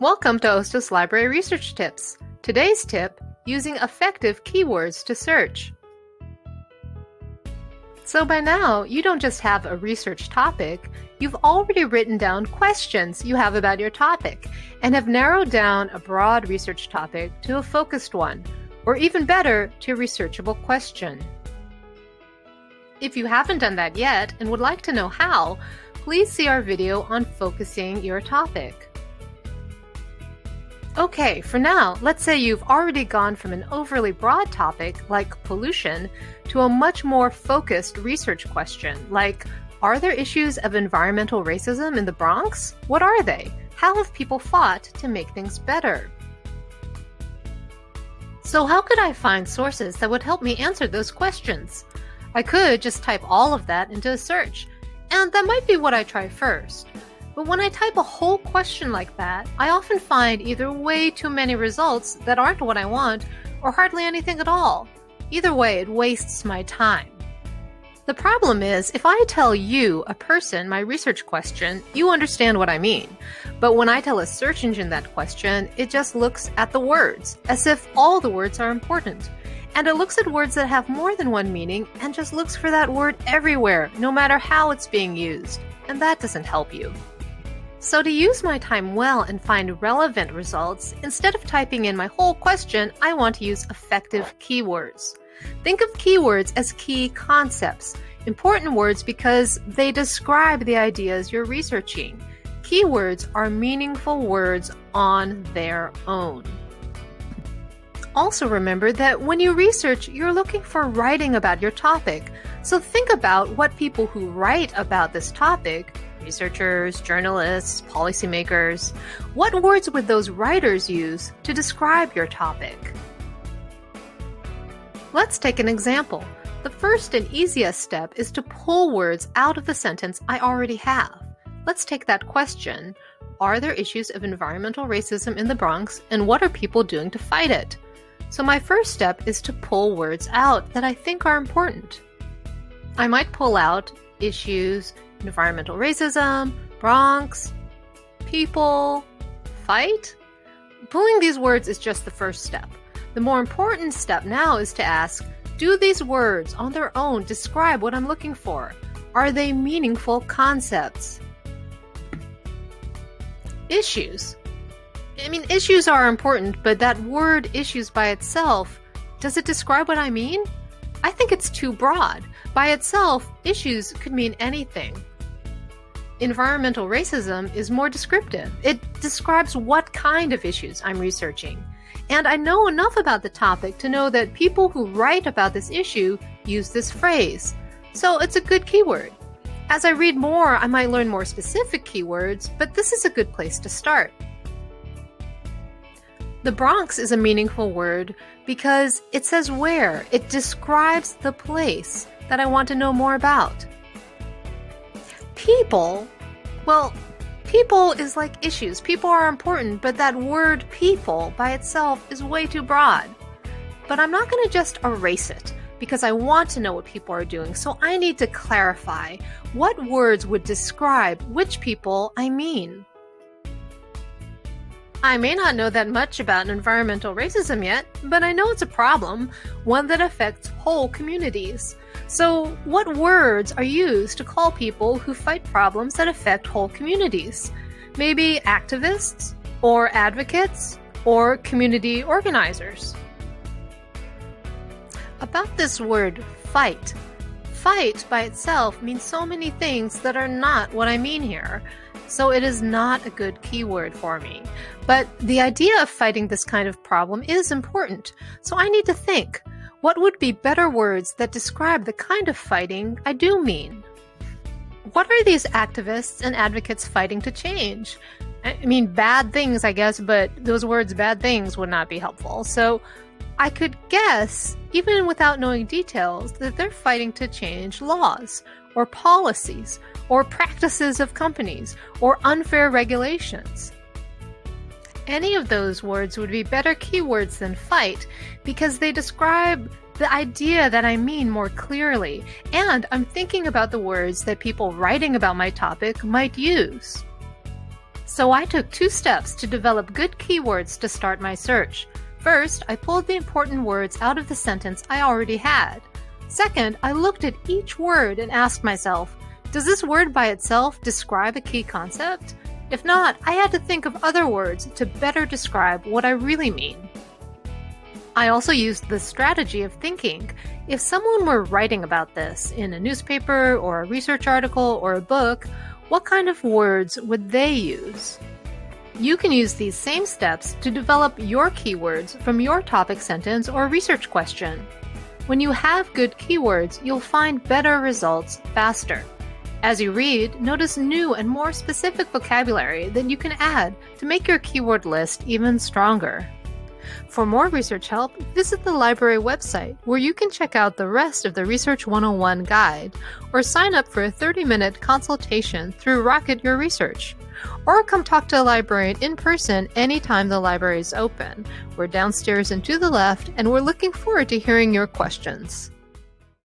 Welcome to Hostos Library Research Tips. Today's tip, using effective keywords to search. So by now, you don't just have a research topic, you've already written down questions you have about your topic and have narrowed down a broad research topic to a focused one, or even better, to a researchable question. If you haven't done that yet and would like to know how, please see our video on focusing your topic. Okay, for now, let's say you've already gone from an overly broad topic, like pollution, to a much more focused research question, like, are there issues of environmental racism in the Bronx? What are they? How have people fought to make things better? So how could I find sources that would help me answer those questions? I could just type all of that into a search, and that might be what I try first. But when I type a whole question like that, I often find either way too many results that aren't what I want, or hardly anything at all. Either way, it wastes my time. The problem is, if I tell you, a person, my research question, you understand what I mean. But when I tell a search engine that question, it just looks at the words, as if all the words are important. And it looks at words that have more than one meaning, and just looks for that word everywhere, no matter how it's being used. And that doesn't help you. So to use my time well and find relevant results, instead of typing in my whole question, I want to use effective keywords. Think of keywords as key concepts, important words because they describe the ideas you're researching. Keywords are meaningful words on their own. Also remember that when you research, you're looking for writing about your topic. So think about what people who write about this topic, researchers, journalists, policymakers, what words would those writers use to describe your topic? Let's take an example. The first and easiest step is to pull words out of the sentence I already have. Let's take that question. Are there issues of environmental racism in the Bronx, and what are people doing to fight it? So my first step is to pull words out that I think are important. I might pull out issues, environmental racism, Bronx, people, fight. Pulling these words is just the first step. The more important step now is to ask, do these words on their own describe what I'm looking for? Are they meaningful concepts? Issues. Issues are important, but that word issues by itself, does it describe what I mean? I think it's too broad. By itself, issues could mean anything. Environmental racism is more descriptive. It describes what kind of issues I'm researching. And I know enough about the topic to know that people who write about this issue use this phrase. So it's a good keyword. As I read more, I might learn more specific keywords, but this is a good place to start. The Bronx is a meaningful word because it says where. It describes the place that I want to know more about. People, well, people is like issues. People are important, but that word people by itself is way too broad. But I'm not going to just erase it because I want to know what people are doing, so I need to clarify what words would describe which people I mean. I may not know that much about environmental racism yet, but I know it's a problem, one that affects whole communities. So what words are used to call people who fight problems that affect whole communities? Maybe activists, or advocates, or community organizers. About this word, fight. Fight by itself means so many things that are not what I mean here. So it is not a good keyword for me. But the idea of fighting this kind of problem is important. So I need to think, what would be better words that describe the kind of fighting I do mean? What are these activists and advocates fighting to change? Bad things, I guess, but those words bad things would not be helpful. So I could guess, even without knowing details, that they're fighting to change laws, or policies, or practices of companies, or unfair regulations. Any of those words would be better keywords than fight because they describe the idea that I mean more clearly, and I'm thinking about the words that people writing about my topic might use. So I took 2 steps to develop good keywords to start my search. First, I pulled the important words out of the sentence I already had. Second, I looked at each word and asked myself, does this word by itself describe a key concept? If not, I had to think of other words to better describe what I really mean. I also used the strategy of thinking, if someone were writing about this in a newspaper or a research article or a book, what kind of words would they use? You can use these same steps to develop your keywords from your topic sentence or research question. When you have good keywords, you'll find better results faster. As you read, notice new and more specific vocabulary that you can add to make your keyword list even stronger. For more research help, visit the library website where you can check out the rest of the Research 101 guide or sign up for a 30-minute consultation through Rocket Your Research. Or come talk to a librarian in person anytime the library is open. We're downstairs and to the left, and we're looking forward to hearing your questions.